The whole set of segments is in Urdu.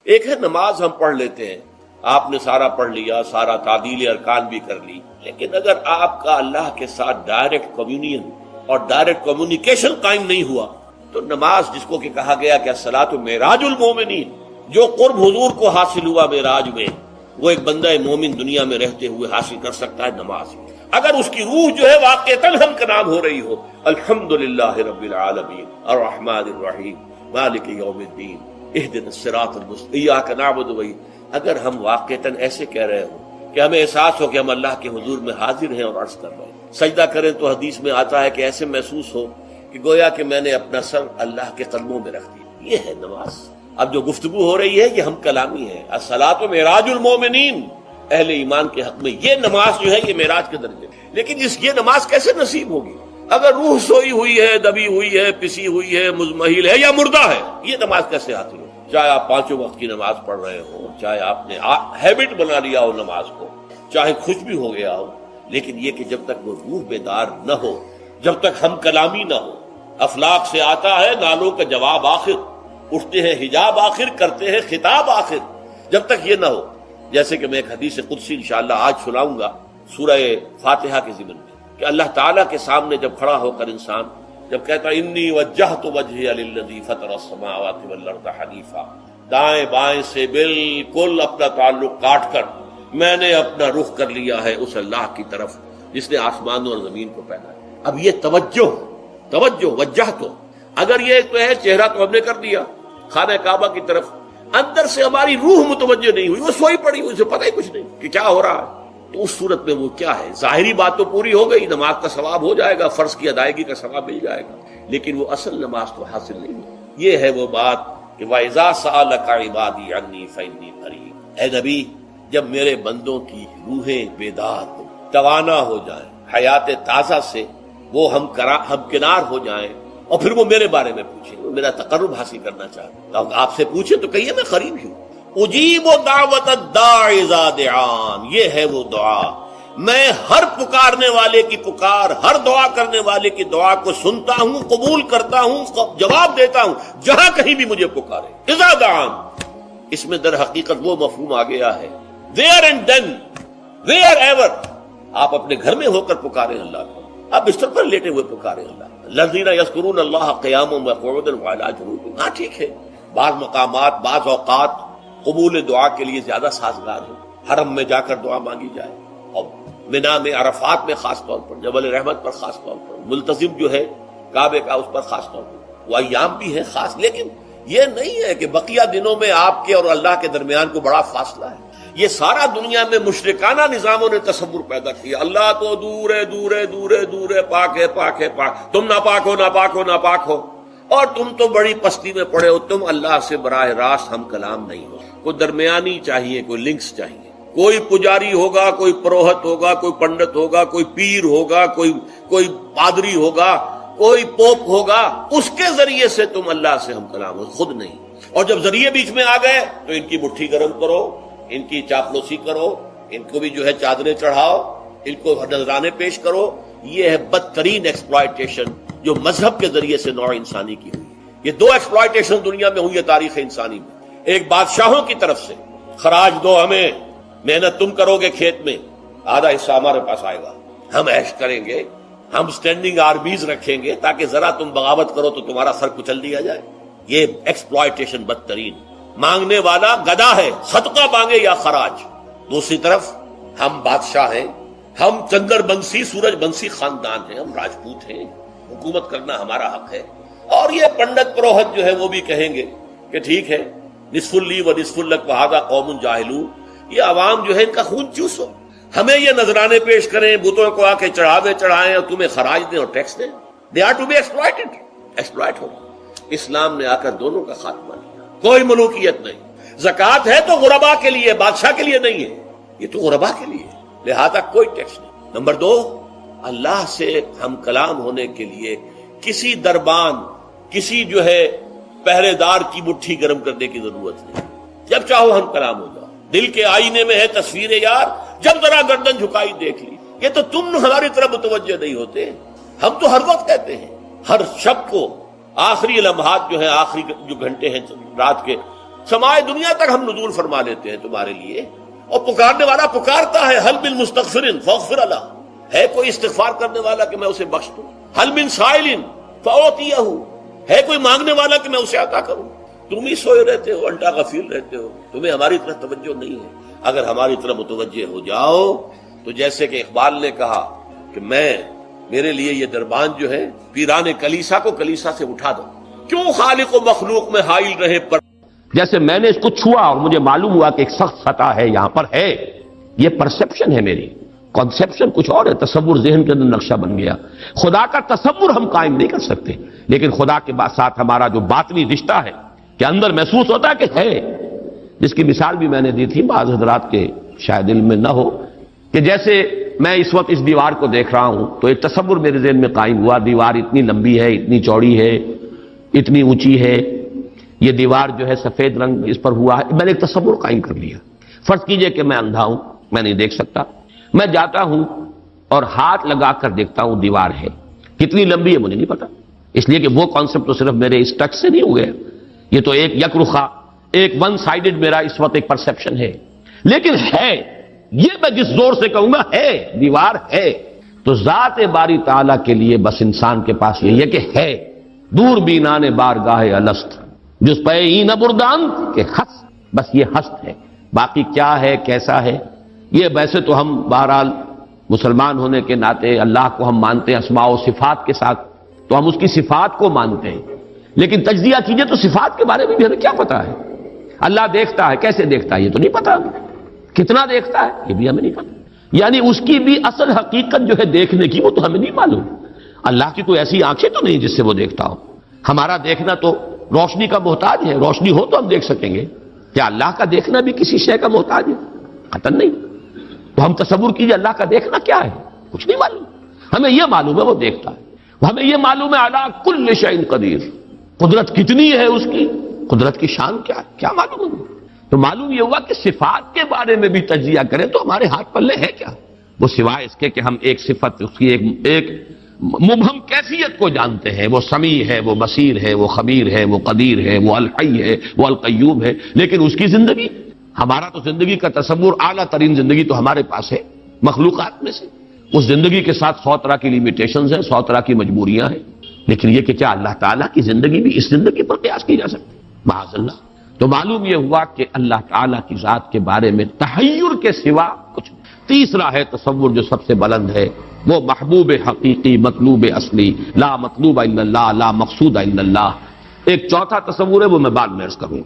ایک ہے نماز ہم پڑھ لیتے ہیں، آپ نے سارا پڑھ لیا، سارا تعدیل ارکان بھی کر لی، لیکن اگر آپ کا اللہ کے ساتھ ڈائریکٹ کمیونین اور ڈائریکٹ کمیونیکیشن قائم نہیں ہوا تو نماز، جس کو کہ کہا گیا کہ الصلاۃ معراج المومنین، جو قرب حضور کو حاصل ہوا معراج میں، وہ ایک بندہ مومن دنیا میں رہتے ہوئے حاصل کر سکتا ہے نماز۔ اگر اس کی روح جو ہے واقعتاً ہم کا نام ہو رہی ہو، الحمدللہ رب العالمین الرحمن الرحیم مالک یوم الدین اہدنا الصراط المستقیم ایاک نعبد و اگر ہم واقعتاً ایسے کہہ رہے ہوں کہ ہمیں احساس ہو کہ ہم اللہ کے حضور میں حاضر ہیں اور عرض کر رہے ہیں، سجدہ کریں تو حدیث میں آتا ہے کہ ایسے محسوس ہو کہ گویا کہ میں نے اپنا سر اللہ کے قدموں میں رکھ دیا، یہ ہے نماز۔ اب جو گفتگو ہو رہی ہے یہ ہم کلامی ہے، الصلاۃ معراج المومنین، اہل ایمان کے حق میں یہ نماز جو ہے یہ معراج کے درجے، لیکن یہ نماز کیسے نصیب ہوگی اگر روح سوئی ہوئی ہے، دبی ہوئی ہے، پسی ہوئی ہے، مزمحل ہے یا مردہ ہے؟ یہ نماز کیسے حاصل ہو؟ چاہے آپ 5 وقت کی نماز پڑھ رہے ہو، چاہے آپ نے ہیبٹ بنا لیا ہو نماز کو، چاہے خوش بھی ہو گیا ہو، لیکن یہ کہ جب تک وہ روح بیدار نہ ہو، جب تک ہم کلامی نہ ہو، افلاق سے آتا ہے نالوں کا جواب آخر، اٹھتے ہیں حجاب آخر، کرتے ہیں خطاب آخر، جب تک یہ نہ ہو، جیسے کہ میں ایک حدیث قدسی انشاءاللہ آج سناؤں گا سورہ فاتحہ کے ضمن میں، کہ اللہ تعالیٰ کے سامنے جب کھڑا ہو کر انسان جب کہتا ہے انی وجہت وجہی للذی فطر السماوات والارض حنیفا، دائیں بائیں سے بالکل اپنا تعلق کاٹ کر میں نے اپنا رخ کر لیا ہے اس اللہ کی طرف جس نے آسمانوں اور زمین کو پیدا کیا۔ اب یہ توجہ وجہ تو اگر یہ تو ہے چہرہ تو ہم نے کر دیا خانہ کعبہ کی طرف، اندر سے ہماری روح متوجہ نہیں ہوئی، وہ سوئی پڑی ہوئی، اسے پتہ ہی کچھ نہیں کہ کیا ہو رہا ہے، تو اس صورت میں وہ کیا ہے؟ ظاہری بات تو پوری ہو گئی، نماز کا ثواب ہو جائے گا، فرض کی ادائیگی کا ثواب مل جائے گا، لیکن وہ اصل نماز تو حاصل نہیں ہے۔ یہ ہے وہ بات کہ وَإِذَا سَأَلَكَ عِبَادِي عَنِّي فَإِنِّي قَرِيبٌ، اے نبی جب میرے بندوں کی روحیں بیدار ہو، توانا ہو جائیں، حیات تازہ سے وہ ہم کنار ہو جائیں، اور پھر وہ میرے بارے میں پوچھیں، وہ میرا تقرب حاصل کرنا چاہتے ہیں، آپ سے پوچھیں تو کہیے میں قریب ہوں۔ اجیب دعوت الداع اذا دعان، یہ ہے وہ دعا، میں ہر پکارنے والے کی پکار، ہر دعا کرنے والے کی دعا کو سنتا ہوں، قبول کرتا ہوں، جواب دیتا ہوں جہاں کہیں بھی مجھے پکارے۔ اذا دعان، اس میں در حقیقت وہ مفہوم آ گیا ہے there and then wherever، آپ اپنے گھر میں ہو کر پکاریں اللہ کو، آپ بستر پر لیٹے ہوئے پکاریں اللہ، الذین یذکرون اللہ قیاما وقعودا وعلی جنوبہم۔ ہاں ٹھیک ہے، بعض مقامات بعض اوقات قبول دعا کے لیے زیادہ سازگار ہے، حرم میں جا کر دعا مانگی جائے، اور منا میں، عرفات میں خاص طور پر، جبل رحمت پر خاص طور پر، ملتزم جو ہے کعبے کا اس پر خاص طور پر، وہ ایام بھی ہے خاص، لیکن یہ نہیں ہے کہ بقیہ دنوں میں آپ کے اور اللہ کے درمیان کو بڑا فاصلہ ہے۔ یہ سارا دنیا میں مشرکانہ نظاموں نے تصور پیدا کیا، اللہ تو دور ہے، دور ہے، دور ہے، دور ہے، پاک ہے، پاک ہے، پاک، تم ناپاک ہو، ناپاک ہو، ناپاک ہو، اور تم تو بڑی پستی میں پڑے ہو، تم اللہ سے براہ راست ہم کلام نہیں ہو۔ کوئی درمیانی چاہیے، کوئی لنکس چاہیے، کوئی پجاری ہوگا، کوئی پروہت ہوگا، کوئی پنڈت ہوگا، کوئی پیر ہوگا، کوئی پادری ہوگا، کوئی پوپ ہوگا، اس کے ذریعے سے تم اللہ سے ہم کلام ہو، خود نہیں۔ اور جب ذریعے بیچ میں آ گئے تو ان کی مٹھی گرم کرو، ان کی چاپلوسی کرو، ان کو بھی جو ہے چادریں چڑھاؤ، ان کو نذرانے پیش کرو۔ یہ ہے بدترین ایکسپلائٹیشن جو مذہب کے ذریعے سے نوع انسانی کی ہوئی۔ یہ 2 ایکسپلائٹیشن دنیا میں ہوئی ہے تاریخ انسانی میں، ایک بادشاہوں کی طرف سے خراج دو ہمیں، محنت تم کرو گے کھیت میں، آدھا حصہ ہمارے پاس آئے گا، ہم عیش کریں گے، ہم سٹینڈنگ آرمیز رکھیں گے تاکہ ذرا تم بغاوت کرو تو تمہارا سر کچل دیا جائے۔ یہ ایکسپلائٹیشن بدترین، مانگنے والا گدا ہے، صدقہ مانگے یا خراج۔ دوسری طرف ہم بادشاہ ہیں، ہم چندر بنسی سورج بنسی خاندان ہیں، ہم راجپوت ہیں، حکومت کرنا ہمارا حق ہے۔ اور یہ پنڈت پروہت جو ہے وہ بھی کہیں گے کہ ٹھیک ہے، نصف لی و نصف لک وہذا قوم جاہلون، یہ عوام جو ہے ان کا خون چوسو، ہمیں یہ نذرانے پیش کریں، بتوں کو آ کے چڑھاوے چڑھائیں اور تمہیں خراج دیں اور ٹیکس دیں۔ They are to be exploited, exploit ہو۔ اسلام نے آ کر دونوں کا خاتمہ کیا، کوئی ملوکیت نہیں۔ زکوٰۃ ہے تو غربا کے لیے، بادشاہ کے لیے نہیں ہے، یہ تو غربا کے لیے، لہذا کوئی ٹیکس نہیں۔ نمبر 2، اللہ سے ہم کلام ہونے کے لیے کسی دربان، کسی جو ہے پہرے دار کی مٹھی گرم کرنے کی ضرورت نہیں، جب چاہو ہم کلام ہو جاؤ۔ دل کے آئینے میں ہے تصویر یار، جب ذرا گردن جھکائی دیکھ لی۔ یہ تو تم ہماری طرف متوجہ نہیں ہوتے، ہم تو ہر وقت کہتے ہیں، ہر شب کو آخری لمحات جو ہیں، آخری جو گھنٹے ہیں رات کے، سمائے دنیا تک ہم نزول فرما لیتے ہیں تمہارے لیے، اور پکارنے والا پکارتا ہے حل من مستغفر فاغفر له، ہے کوئی استغفار کرنے والا کہ میں اسے بخش دوں، حل من سائل فاعطیہ، ہے کوئی مانگنے والا کہ میں اسے عطا کروں۔ تم ہی سوئے رہتے ہو، الٹا غفیر رہتے ہو، تمہیں ہماری طرف توجہ نہیں ہے۔ اگر ہماری طرف متوجہ ہو جاؤ تو جیسے کہ اقبال نے کہا کہ میرے لیے یہ دربان جو ہے پیران کلیسا کو کلیسا سے اٹھا دو، کیوں خالق و مخلوق میں حائل رہے پر، جیسے میں نے اس کو چھوا اور مجھے معلوم ہوا کہ ایک سخت سطح ہے یہاں پر ہے، یہ پرسپشن ہے میری، کنسپشن کچھ اور ہے، تصور ذہن کے اندر نقشہ بن گیا۔ خدا کا تصور ہم قائم نہیں کر سکتے، لیکن خدا کے ساتھ ہمارا جو باطنی رشتہ ہے کہ اندر محسوس ہوتا ہے کہ ہے، جس کی مثال بھی میں نے دی تھی، بعض حضرات کے شاید علم میں نہ ہو، کہ جیسے میں اس وقت اس دیوار کو دیکھ رہا ہوں تو ایک تصور میرے ذہن میں قائم ہوا، دیوار اتنی لمبی ہے، اتنی چوڑی ہے، اتنی اونچی ہے، یہ دیوار جو ہے سفید رنگ اس پر ہوا ہے، میں نے ایک تصور قائم کر لیا۔ فرض کیجئے کہ میں اندھا ہوں، میں نہیں دیکھ سکتا، میں جاتا ہوں اور ہاتھ لگا کر دیکھتا ہوں دیوار ہے، کتنی لمبی ہے مجھے نہیں پتا، اس لیے کہ وہ کانسیپٹ تو صرف میرے اس ٹچ سے نہیں ہو گیا، یہ تو ایک یک رخا، ایک ون سائیڈڈ میرا اس وقت ایک پرسپشن ہے، لیکن ہے، یہ میں جس زور سے کہوں گا ہے، دیوار ہے، تو ذات باری تعالیٰ کے لیے بس انسان کے پاس یہ ہے کہ ہے، دور بینان بارگاہ الست جس پہ این بردان کہ ہست، بس یہ ہست ہے، باقی کیا ہے کیسا ہے یہ ویسے تو ہم بہرحال مسلمان ہونے کے ناطے اللہ کو ہم مانتے ہیں اسماء و صفات کے ساتھ، تو ہم اس کی صفات کو مانتے ہیں، لیکن تجزیہ کیجئے تو صفات کے بارے میں بھی ہمیں کیا پتا ہے؟ اللہ دیکھتا ہے، کیسے دیکھتا ہے یہ تو نہیں پتا، کتنا دیکھتا ہے یہ بھی ہمیں نہیں پتا، یعنی اس کی بھی اصل حقیقت جو ہے دیکھنے کی وہ تو ہمیں نہیں معلوم۔ اللہ کی کوئی ایسی آنکھیں تو نہیں جس سے وہ دیکھتا ہو، ہمارا دیکھنا تو روشنی کا محتاج ہے، روشنی ہو تو ہم دیکھ سکیں گے، کیا اللہ کا دیکھنا بھی کسی شے کا محتاج ہے؟ قطعاً نہیں۔ تو ہم تصور کیجئے اللہ کا دیکھنا کیا ہے، کچھ نہیں معلوم، ہمیں یہ معلوم ہے وہ دیکھتا ہے، ہمیں یہ معلوم ہے علی کل شیء قدیر، قدرت کتنی ہے اس کی، قدرت کی شان کیا ہے، کیا معلوم ہے؟ تو معلوم یہ ہوا کہ صفات کے بارے میں بھی تجزیہ کریں تو ہمارے ہاتھ پلے ہے کیا، وہ سوائے اس کے کہ ہم ایک صفت اس کی ایک مبہم کیفیت کو جانتے ہیں، وہ سمیع ہے، وہ بصیر ہے، وہ خبیر ہے، وہ قدیر ہے، وہ الحی ہے، وہ القیوم ہے، لیکن اس کی زندگی، ہمارا تو زندگی کا تصور اعلیٰ ترین زندگی تو ہمارے پاس ہے مخلوقات میں سے، اس زندگی کے ساتھ 100 طرح کی لیمیٹیشنز ہیں، 100 طرح کی مجبوریاں ہیں، لیکن یہ کہ کیا اللہ تعالیٰ کی زندگی بھی اس زندگی پر قیاس کی جا سکتی ہے؟ معاذ اللہ۔ تو معلوم یہ ہوا کہ اللہ تعالیٰ کی ذات کے بارے میں تحیر کے سوا کچھ نہیں۔ تیسرا ہے تصور جو سب سے بلند ہے، وہ محبوب حقیقی، مطلوب اصلی، لا مطلوب الا اللہ، لا مقصود الا اللہ۔ ایک چوتھا تصور ہے وہ میں بعد میں عرض کروں۔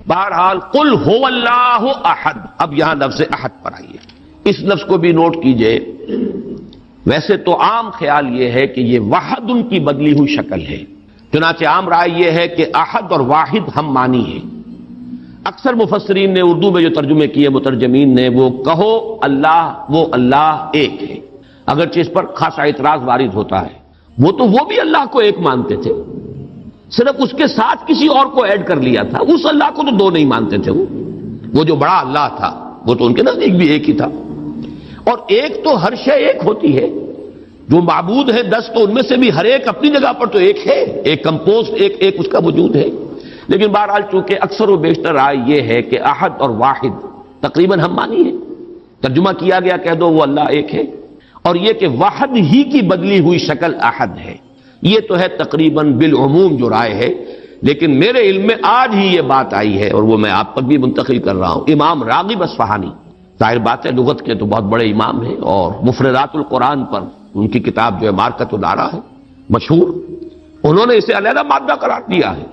بہرحال قل هو اللہ احد، اب یہاں لفظ احد پر آئیے، اس لفظ کو بھی نوٹ کیجئے۔ ویسے تو عام خیال یہ ہے کہ یہ وحد ان کی بدلی ہوئی شکل ہے، چنانچہ عام رائے یہ ہے کہ احد اور واحد ہم معنی ہیں۔ اکثر مفسرین نے اردو میں جو ترجمے کیے مترجمین نے، وہ کہو اللہ، وہ اللہ ایک ہے، اگرچہ اس پر خاصا اعتراض وارد ہوتا ہے، وہ بھی اللہ کو ایک مانتے تھے، صرف اس کے ساتھ کسی اور کو ایڈ کر لیا تھا، اس اللہ کو تو دو نہیں مانتے تھے، وہ جو بڑا اللہ تھا وہ تو ان کے نزدیک بھی ایک ہی تھا، اور ایک تو ہر شے ایک ہوتی ہے، جو معبود ہے 10 تو ان میں سے بھی ہر ایک اپنی جگہ پر تو ایک ہے، ایک کمپوز ایک اس کا وجود ہے، لیکن بہرحال چونکہ اکثر و بیشتر رائے یہ ہے کہ احد اور واحد تقریباً ہم مانی ہے، ترجمہ کیا گیا کہہ دو وہ اللہ ایک ہے، اور یہ کہ واحد ہی کی بدلی ہوئی شکل احد ہے، یہ تو ہے تقریباً بالعموم جو رائے ہے، لیکن میرے علم میں آج ہی یہ بات آئی ہے اور وہ میں آپ پر بھی منتقل کر رہا ہوں۔ امام راغب اصفہانی، ظاہر بات ہے لغت کے تو بہت بڑے امام ہیں، اور مفردات القرآن پر ان کی کتاب جو ہے مارکت الدارا ہے مشہور، انہوں نے اسے علیحدہ مادہ قرار دیا ہے۔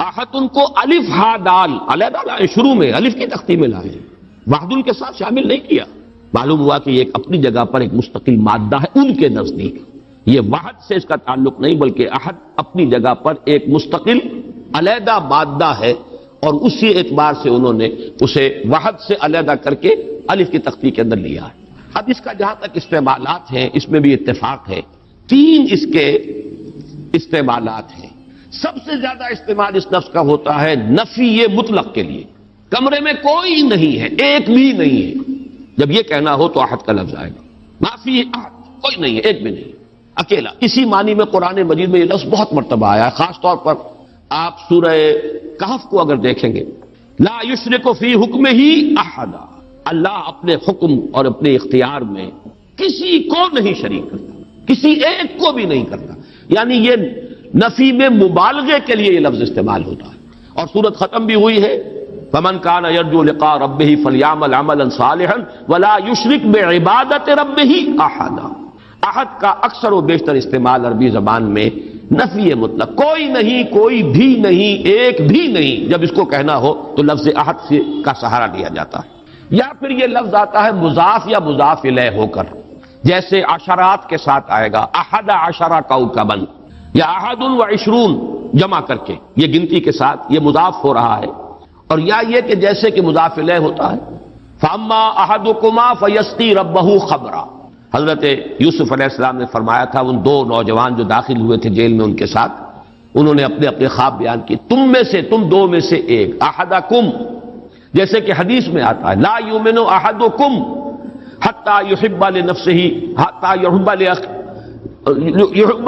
احد ان کو الف ہا دال علیحدہ لائے، شروع میں الف کی تختی میں لائے، وحد ان کے ساتھ شامل نہیں کیا، معلوم ہوا کہ یہ ایک اپنی جگہ پر ایک مستقل مادہ ہے ان کے نزدیک، یہ وحد سے اس کا تعلق نہیں بلکہ احد اپنی جگہ پر ایک مستقل علیحدہ مادہ ہے، اور اسی اعتبار سے انہوں نے اسے وحد سے علیحدہ کر کے الف کی تختی کے اندر لیا ہے۔ اب اس کا جہاں تک استعمالات ہیں اس میں بھی اتفاق ہے، 3 اس کے استعمالات ہیں۔ سب سے زیادہ استعمال اس لفظ کا ہوتا ہے نفی مطلق کے لیے، کمرے میں کوئی نہیں ہے، ایک بھی نہیں ہے، جب یہ کہنا ہو تو احد کا لفظ آئے گا، معافی احد، کوئی نہیں ہے، ایک بھی نہیں، اکیلا۔ اسی معنی میں قرآن مجید میں یہ لفظ بہت مرتبہ آیا ہے، خاص طور پر آپ سورہ کہف کو اگر دیکھیں گے لا یشرک فی حکمہ احدا، اللہ اپنے حکم اور اپنے اختیار میں کسی کو نہیں شریک کرتا، کسی ایک کو بھی نہیں کرتا. یعنی یہ نفی میں مبالغے کے لیے یہ لفظ استعمال ہوتا ہے. اور سورت ختم بھی ہوئی ہے فمن کان یرجو لقاء ربہ فلیعمل عملا صالحا ولا یشرک بعبادۃ ربہ احدا. احد کا اکثر و بیشتر استعمال عربی زبان میں نفی مطلق، کوئی نہیں، کوئی بھی نہیں، ایک بھی نہیں، جب اس کو کہنا ہو تو لفظ احد سے کا سہارا لیا جاتا ہے. یا پھر یہ لفظ آتا ہے مضاف یا مضاف الیہ ہو کر، جیسے عشرات کے ساتھ آئے گا احد عشرہ کوكبا یا احد و عشرون جمع کر کے، یہ گنتی کے ساتھ یہ مضاف ہو رہا ہے. اور یا یہ کہ جیسے کہ مضاف الیہ ہوتا ہے فاما احدکما فیسقی ربہ خمرا. حضرت یوسف علیہ السلام نے فرمایا تھا ان دو نوجوان جو داخل ہوئے تھے جیل میں ان کے ساتھ، انہوں نے اپنے اپنے خواب بیان کیے، تم دو میں سے ایک، احدکم، جیسے کہ حدیث میں آتا ہے لا یؤمن احدکم حتی یحب لنفسہ حتی یحب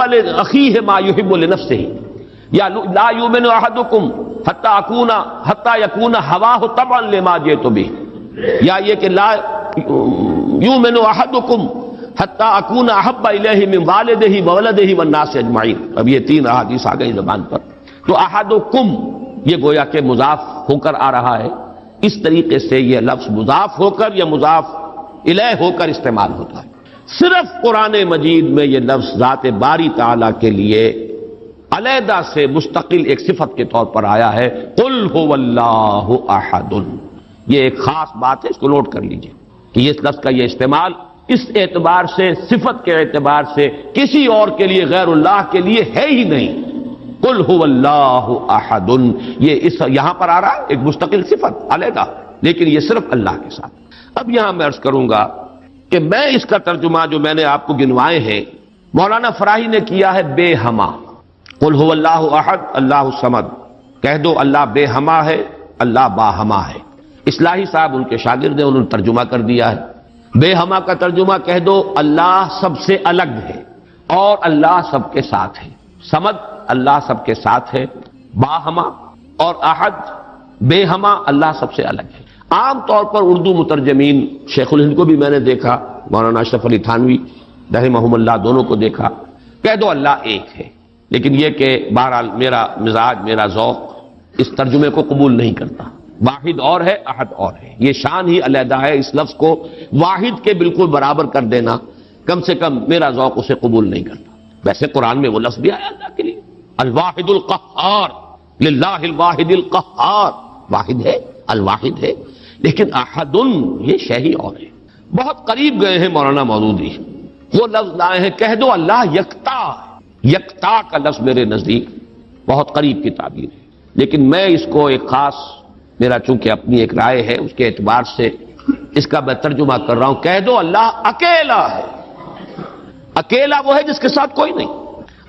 لاخیہ ما یحب لنفسہ، یا لا یؤمن احدکم حتی یکون ہواہ طبعا لما جئت بہ، یا یہ کہ لا یؤمن احدکم حتی اکون احب الیہ من والدہ وولدہ والناس اجمعین. اب یہ تین احادیث آ گئی زبان پر. تو احدکم یہ گویا کہ مضاف ہو کر آ رہا ہے. اس طریقے سے یہ لفظ مضاف ہو کر یا مضاف الیہ ہو کر استعمال ہوتا ہے. صرف قرآن مجید میں یہ لفظ ذات باری تعالیٰ کے لیے علیحدہ سے مستقل ایک صفت کے طور پر آیا ہے، قل هو اللہ احد. یہ ایک خاص بات ہے، اس کو نوٹ کر لیجئے کہ اس لفظ کا یہ استعمال اس اعتبار سے، صفت کے اعتبار سے کسی اور کے لیے غیر اللہ کے لیے ہے ہی نہیں. قل هو اللہ احد، یہ یہاں پر آ رہا ہے ایک مستقل صفت علیحدہ، لیکن یہ صرف اللہ کے ساتھ. اب یہاں میں عرض کروں گا کہ میں اس کا ترجمہ جو میں نے آپ کو گنوائے ہیں مولانا فراہی نے کیا ہے بے ہما. قل هو اللہ احد اللہ الصمد، کہہ دو اللہ بے ہما ہے، اللہ باہما ہے. اصلاحی صاحب ان کے شاگرد ہیں، انہوں نے ترجمہ کر دیا ہے بے ہما کا ترجمہ کہہ دو اللہ سب سے الگ ہے اور اللہ سب کے ساتھ ہے. صمد اللہ سب کے ساتھ ہے، باہما اور احد بے ہما اللہ سب سے الگ ہے. عام طور پر اردو مترجمین، شیخ الہند کو بھی میں نے دیکھا، مولانا اشرف علی تھانوی رحمہم اللہ دونوں کو دیکھا، کہہ دو اللہ ایک ہے. لیکن یہ کہ بہرحال میرا مزاج، میرا ذوق اس ترجمے کو قبول نہیں کرتا. واحد اور ہے، احد اور ہے، یہ شان ہی علیحدہ ہے. اس لفظ کو واحد کے بالکل برابر کر دینا کم سے کم میرا ذوق اسے قبول نہیں کرتا. ویسے قرآن میں وہ لفظ بھی آیا اللہ کے لیے، الواحد القہار، للہ الواحد القہار، واحد ہے، الواحد ہے. لیکن احد یہ شے ہی اور ہے. بہت قریب گئے ہیں مولانا مودودی، وہ لفظ لائے ہیں کہہ دو اللہ یکتا. یکتا کا لفظ میرے نزدیک بہت قریب کی تعبیر ہے، لیکن میں اس کو ایک خاص، میرا چونکہ اپنی ایک رائے ہے اس کے اعتبار سے اس کا میں ترجمہ کر رہا ہوں. کہہ دو اللہ اکیلا ہے. اکیلا وہ ہے جس کے ساتھ کوئی نہیں.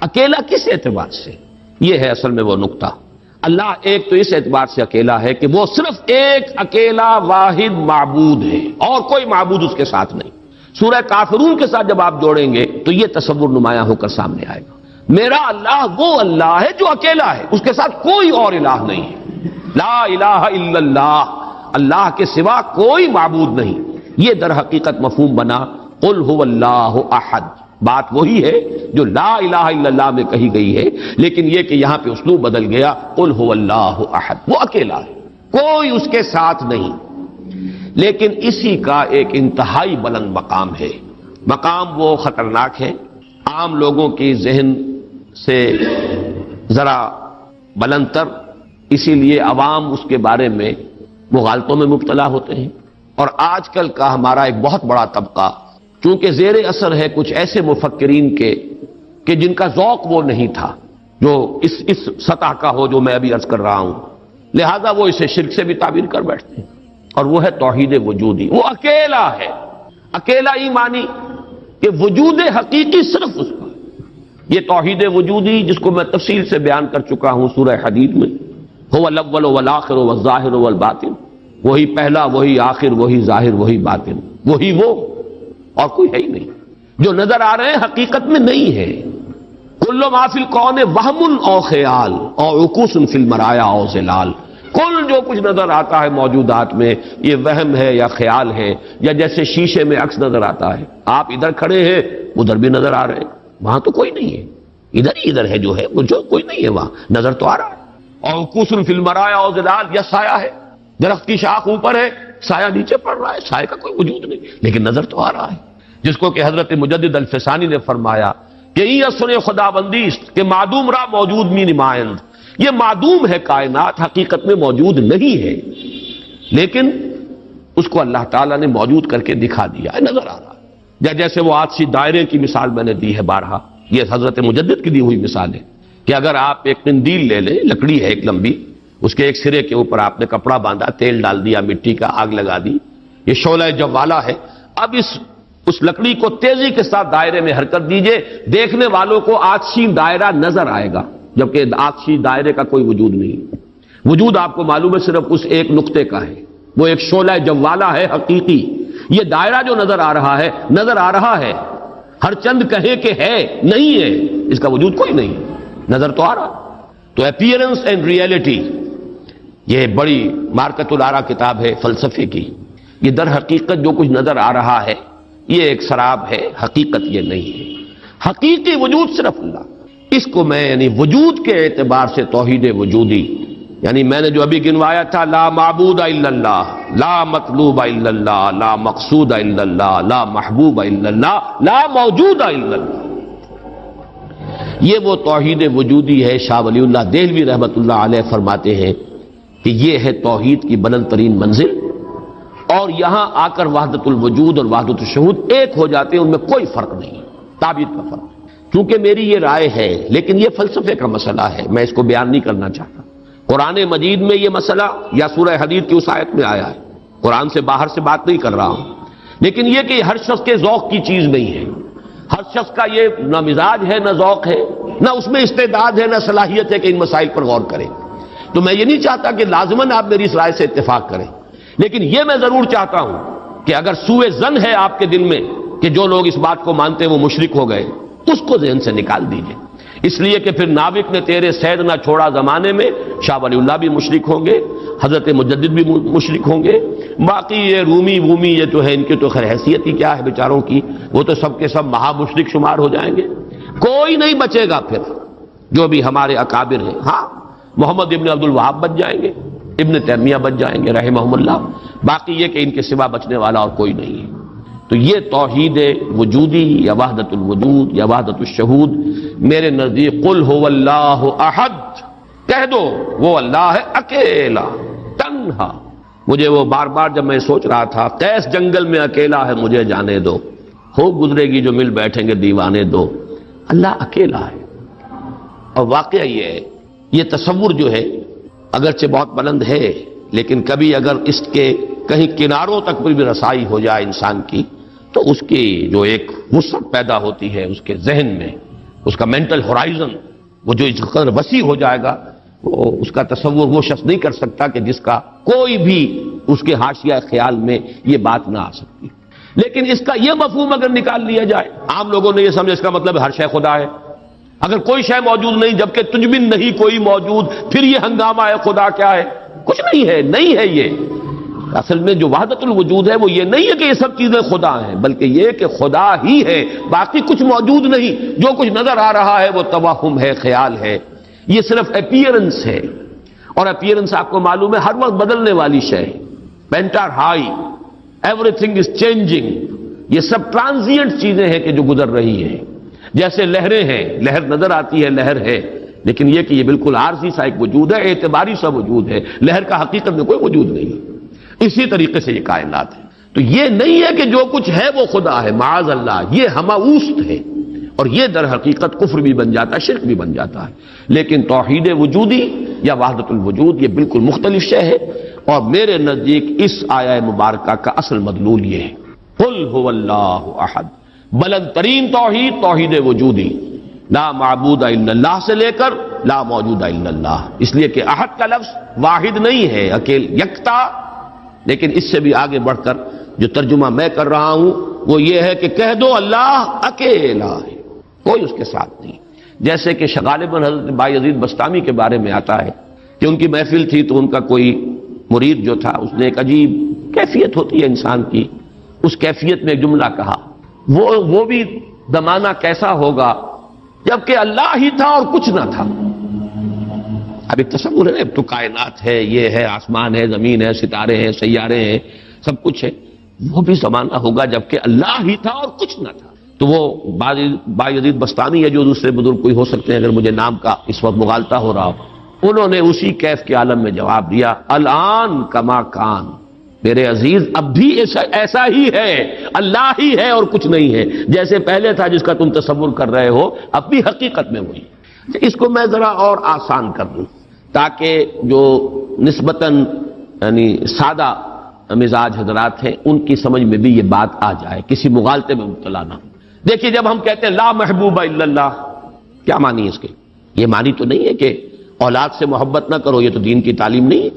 اکیلا کس اعتبار سے؟ یہ ہے اصل میں وہ نقطہ. اللہ ایک تو اس اعتبار سے اکیلا ہے کہ وہ صرف ایک اکیلا واحد معبود ہے اور کوئی معبود اس کے ساتھ نہیں. سورہ کافرون کے ساتھ جب آپ جوڑیں گے تو یہ تصور نمایاں ہو کر سامنے آئے گا. میرا اللہ وہ اللہ ہے جو اکیلا ہے، اس کے ساتھ کوئی اور الہ نہیں ہے. لا الہ الا اللہ، اللہ کے سوا کوئی معبود نہیں. یہ در حقیقت مفہوم بنا قل هو اللہ احد. بات وہی ہے جو لا الہ الا اللہ میں کہی گئی ہے، لیکن یہ کہ یہاں پہ اسلوب بدل گیا. قل هو اللہ احد، وہ اکیلا ہے، کوئی اس کے ساتھ نہیں. لیکن اسی کا ایک انتہائی بلند مقام ہے. مقام وہ خطرناک ہے، عام لوگوں کی ذہن سے ذرا بلند تر، اسی لیے عوام اس کے بارے میں مغالطوں میں مبتلا ہوتے ہیں. اور آج کل کا ہمارا ایک بہت بڑا طبقہ چونکہ زیر اثر ہے کچھ ایسے مفکرین کے کہ جن کا ذوق وہ نہیں تھا جو اس سطح کا ہو جو میں ابھی عرض کر رہا ہوں، لہذا وہ اسے شرک سے بھی تعبیر کر بیٹھتے ہیں. اور وہ ہے توحید وجودی. وہ اکیلا ہے، اکیلا ہی مانی کہ وجود حقیقی صرف اس کا. یہ توحید وجودی جس کو میں تفصیل سے بیان کر چکا ہوں سورہ حدید میں، هو الاول والآخر والظاہر والباطن، وہی پہلا، وہی آخر، وہی ظاہر، وہی باطن، وہی وہ، اور کوئی ہے ہی نہیں. جو نظر آ رہے ہیں حقیقت میں نہیں ہے. کل ما فی الکون وہم او خیال او عکوس فی المرایا او ظلال. کل جو کچھ نظر آتا ہے موجودات میں یہ وہم ہے یا خیال ہے، یا جیسے شیشے میں عکس نظر آتا ہے، آپ ادھر کھڑے ہیں ادھر بھی نظر آ رہے ہیں، وہاں تو کوئی نہیں ہے، ادھر ہی ادھر ہے جو ہے، وہ جو کوئی نہیں ہے وہاں نظر تو آ رہا ہے۔ اور قصر فی المرایا اور ظلال، یا سایہ ہے، درخت کی شاخ اوپر ہے، سایہ نیچے پڑ رہا ہے، سایہ کا کوئی وجود نہیں لیکن نظر تو آ رہا ہے، جس کو کہ حضرت مجدد الفسانی نے فرمایا کہ یہ سنے خدا بندی کہ معدوم را موجود می نمائند، یہ معدوم ہے کائنات، حقیقت میں موجود نہیں ہے، لیکن اس کو اللہ تعالیٰ نے موجود کر کے دکھا دیا ہے، نظر آ رہا ہے۔ یا جیسے وہ آتشی دائرے کی مثال میں نے دی ہے بارہا، یہ حضرت مجدد کی دی ہوئی مثال ہے کہ اگر آپ ایک قندیل لے لیں، لکڑی ہے ایک لمبی، اس کے ایک سرے کے اوپر آپ نے کپڑا باندھا، تیل ڈال دیا، مٹی کا آگ لگا دی، یہ شعلہ جوالا ہے، اب اس لکڑی کو تیزی کے ساتھ دائرے میں حرکت دیجئے، دیکھنے والوں کو آتشی دائرہ نظر آئے گا، جبکہ آتشی دائرے کا کوئی وجود نہیں، وجود آپ کو معلوم ہے صرف اس ایک نقطے کا ہے، وہ ایک شعلہ جوالا ہے حقیقی۔ یہ دائرہ جو نظر آ رہا ہے، نظر آ رہا ہے، ہر چند کہے کہ ہے، نہیں ہے، اس کا وجود کوئی نہیں، نظر تو آ رہا۔ تو اپیئرنس اینڈ ریئلٹی، یہ بڑی مارکت الآرا کتاب ہے فلسفے کی، یہ در حقیقت جو کچھ نظر آ رہا ہے یہ ایک سراب ہے، حقیقت یہ نہیں ہے، حقیقی وجود صرف اللہ۔ اس کو میں یعنی وجود کے اعتبار سے توحید وجودی، یعنی میں نے جو ابھی گنوایا تھا، لا معبود الا اللہ، لا مطلوب الا اللہ، لا مقصود الا اللہ، لا محبوب الا اللہ، لا موجود الا اللہ، یہ وہ توحید وجودی ہے۔ شاہ ولی اللہ دہلوی رحمت اللہ علیہ فرماتے ہیں کہ یہ ہے توحید کی بلند ترین منزل، اور یہاں آ کر وحدت الوجود اور وحدت الشہود ایک ہو جاتے ہیں، ان میں کوئی فرق نہیں، تعبیر کا فرق۔ چونکہ میری یہ رائے ہے، لیکن یہ فلسفے کا مسئلہ ہے، میں اس کو بیان نہیں کرنا چاہتا۔ قرآن مجید میں یہ مسئلہ یا سورہ حدید کی اس آیت میں آیا ہے، قرآن سے باہر سے بات نہیں کر رہا ہوں، لیکن یہ کہ ہر شخص کے ذوق کی چیز نہیں ہے، ہر شخص کا یہ نہ مزاج ہے، نہ ذوق ہے، نہ اس میں استعداد ہے، نہ صلاحیت ہے کہ ان مسائل پر غور کرے۔ تو میں یہ نہیں چاہتا کہ لازماً آپ میری اس رائے سے اتفاق کریں، لیکن یہ میں ضرور چاہتا ہوں کہ اگر سوء ظن ہے آپ کے دل میں کہ جو لوگ اس بات کو مانتے ہیں وہ مشرک ہو گئے، اس کو ذہن سے نکال دیجئے، اس لیے کہ پھر ناوک نے تیرے سید نہ چھوڑا زمانے میں، شاہ ولی اللہ بھی مشرک ہوں گے، حضرت مجدد بھی مشرک ہوں گے، باقی یہ رومی یہ تو ہے، ان کی تو خیر حیثیت ہی کیا ہے بیچاروں کی، وہ تو سب کے سب مہا مشرک شمار ہو جائیں گے، کوئی نہیں بچے گا پھر جو بھی ہمارے اکابر ہیں۔ ہاں محمد ابن عبد الوہاب بچ جائیں گے، ابن تیمیہ بچ جائیں گے رحمہم اللہ، باقی یہ کہ ان کے سوا بچنے والا اور کوئی نہیں ہے۔ تو یہ توحید وجودی یا وحدت الوجود یا وحدت الشہود میرے نزدیک قل هو اللہ احد، کہہ دو وہ اللہ ہے اکیلا تنہا۔ مجھے وہ بار بار جب میں سوچ رہا تھا قیس جنگل میں اکیلا ہے مجھے جانے دو، ہو گزرے گی جو مل بیٹھیں گے دیوانے دو، اللہ اکیلا ہے۔ اور واقعہ یہ ہے، یہ تصور جو ہے اگرچہ بہت بلند ہے، لیکن کبھی اگر اس کے کہیں کناروں تک بھی رسائی ہو جائے انسان کی، تو اس کی جو ایک وسعت پیدا ہوتی ہے اس کے ذہن میں، اس کا مینٹل ہورائزن وہ جو اس قدر وسیع ہو جائے گا، وہ اس کا تصور وہ شخص نہیں کر سکتا کہ جس کا کوئی بھی اس کے حاشیہ خیال میں یہ بات نہ آ سکتی۔ لیکن اس کا یہ مفہوم اگر نکال لیا جائے، عام لوگوں نے یہ سمجھا اس کا مطلب ہر شے خدا ہے، اگر کوئی شے موجود نہیں جبکہ تجھ میں نہیں کوئی موجود، پھر یہ ہنگامہ ہے خدا کیا ہے؟ کچھ نہیں ہے، نہیں ہے۔ یہ اصل میں جو وحدت الوجود ہے وہ یہ نہیں ہے کہ یہ سب چیزیں خدا ہیں، بلکہ یہ کہ خدا ہی ہے، باقی کچھ موجود نہیں، جو کچھ نظر آ رہا ہے وہ توہم ہے، خیال ہے، یہ صرف اپیئرنس ہے، اور اپیئرنس آپ کو معلوم ہے ہر وقت بدلنے والی شے ہے، painter high, every thing is changing, یہ سب ٹرانزینٹ چیزیں ہیں کہ جو گزر رہی ہیں، جیسے لہریں ہیں، لہر نظر آتی ہے لہر ہے، لیکن یہ کہ یہ بالکل عارضی سا ایک وجود ہے، اعتباری سا وجود ہے، لہر کا حقیقت میں کوئی وجود نہیں۔ اسی طریقے سے یہ کائنات ہے، تو یہ نہیں ہے کہ جو کچھ ہے وہ خدا ہے، معاذ اللہ، یہ ہماوست ہے، اور یہ در حقیقت کفر بھی بن جاتا ہے، شرک بھی بن جاتا ہے۔ لیکن توحید وجودی یا وحدت الوجود یہ بالکل مختلف شے ہے، اور میرے نزدیک اس آیہ مبارکہ کا اصل مدلول یہ ہے، قل هو اللہ احد، بلند ترین توحید توحید وجودی، لا معبود الا اللہ سے لے کر لا موجود الا اللہ، اس لیے کہ احد کا لفظ واحد نہیں ہے، اکیل یکتا، لیکن اس سے بھی آگے بڑھ کر جو ترجمہ میں کر رہا ہوں وہ یہ ہے کہ کہہ دو اللہ اکیلا ہے، کوئی اس کے ساتھ نہیں، جیسے کہ غالباً حضرت بایزید بستامی کے بارے میں آتا ہے کہ کہ ان کی محفل تھی تو ان کا کوئی مرید جو تھا اس نے ایک عجیب کیفیت ہوتی ہے انسان کی، اس کیفیت میں ایک جملہ کہا، وہ بھی زمانہ کیسا ہوگا جبکہ اللہ ہی تھا اور کچھ نہ تھا۔ اب ایک تصور ہے، اب تو کائنات ہے، یہ ہے، آسمان ہے، زمین ہے، ستارے ہیں، سیارے ہیں، سب کچھ ہے، وہ بھی زمانہ ہوگا جبکہ اللہ ہی تھا اور کچھ نہ تھا۔ تو وہ بایزید بستانی ہے جو دوسرے بزرگ کوئی ہو سکتے ہیں اگر مجھے نام کا اس وقت مغالطہ ہو رہا ہو، انہوں نے اسی کیف کے عالم میں جواب دیا، الان کما کان، میرے عزیز اب بھی ایسا ہی ہے، اللہ ہی ہے اور کچھ نہیں ہے، جیسے پہلے تھا جس کا تم تصور کر رہے ہو اب بھی حقیقت میں وہی۔ اس کو میں ذرا اور آسان کر دوں تاکہ جو نسبتاً یعنی سادہ مزاج حضرات ہیں ان کی سمجھ میں بھی یہ بات آ جائے، کسی مغالطے میں مبتلا نہ ہو۔ دیکھیے جب ہم کہتے ہیں لا محبوب الا اللہ، کیا معنی ہے اس کے؟ یہ معنی تو نہیں ہے کہ اولاد سے محبت نہ کرو، یہ تو دین کی تعلیم نہیں ہے۔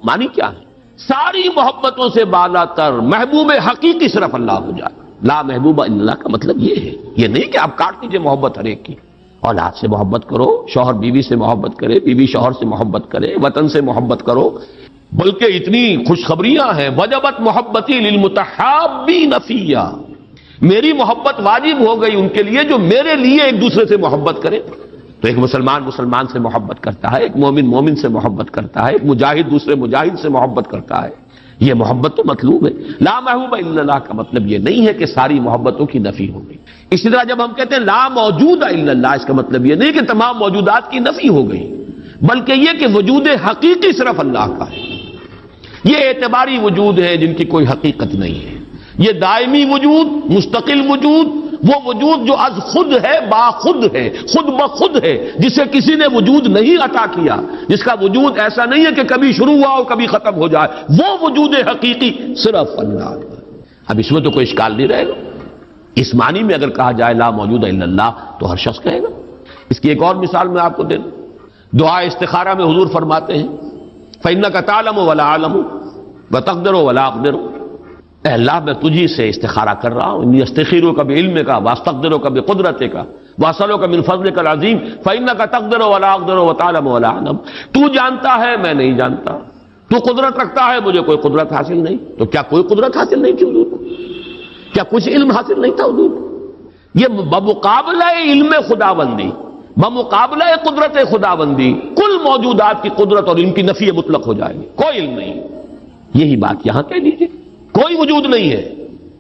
معنی کیا ہے؟ ساری محبتوں سے بالا تر محبوب حقیقی صرف اللہ ہو جائے۔ لا محبوب الا اللہ کا مطلب یہ ہے، یہ نہیں کہ آپ کاٹ دیجئے محبت ہر ایک کی۔ اولاد سے محبت کرو، شوہر بیوی سے محبت کرے، بیوی شوہر سے محبت کرے، وطن سے محبت کرو، بلکہ اتنی خوشخبریاں ہیں، وجبت محبتی للمتحابین فیہ، میری محبت واجب ہو گئی ان کے لیے جو میرے لیے ایک دوسرے سے محبت کرے۔ تو ایک مسلمان سے محبت کرتا ہے، ایک مومن سے محبت کرتا ہے، ایک مجاہد دوسرے مجاہد سے محبت کرتا ہے، یہ محبت تو مطلوب ہے۔ لا محبوب الا اللہ کا مطلب یہ نہیں ہے کہ ساری محبتوں کی نفی ہو گئی۔ اسی طرح جب ہم کہتے ہیں لا موجود الا اللہ، اس کا مطلب یہ نہیں کہ تمام موجودات کی نفی ہو گئی، بلکہ یہ کہ وجود حقیقی صرف اللہ کا ہے۔ یہ اعتباری وجود ہے جن کی کوئی حقیقت نہیں ہے، یہ دائمی وجود، مستقل وجود، وہ وجود جو از خود ہے، با خود ہے، خود بخود ہے، جسے کسی نے وجود نہیں عطا کیا، جس کا وجود ایسا نہیں ہے کہ کبھی شروع ہوا اور کبھی ختم ہو جائے، وہ وجود حقیقی صرف اللہ۔ اب اس میں تو کوئی اشکال نہیں رہے گا۔ اس معنی میں اگر کہا جائے لا موجود الا اللہ تو ہر شخص کہے گا۔ اس کی ایک اور مثال میں آپ کو دے دوں، دعا استخارہ میں حضور فرماتے ہیں فَإِنَّكَ تَعْلَمُ وَلَا أَعْلَمُ وَتَقْدِرُ وَلَا أَقْدِرُ، اے اللہ میں تجھی سے استخارہ کر رہا ہوں، انی استخیرک بعلمک واستقدرک بقدرتک واسألک من فضلک العظیم فإنک تقدر ولا اقدر وتعلم ولا اعلم، تو جانتا ہے میں نہیں جانتا، تو قدرت رکھتا ہے مجھے کوئی قدرت حاصل نہیں۔ تو کیا کوئی قدرت حاصل نہیں تھی حضور کو؟ کیا کچھ علم حاصل نہیں تھا حضور کو؟ یہ بمقابلہ علم خداوندی، بمقابلہ قدرت خداوندی کل موجودات کی قدرت اور ان کی نفی مطلق ہو جائے گی، کوئی علم نہیں۔ یہی بات یہاں کہہ دیجیے، کوئی وجود نہیں ہے،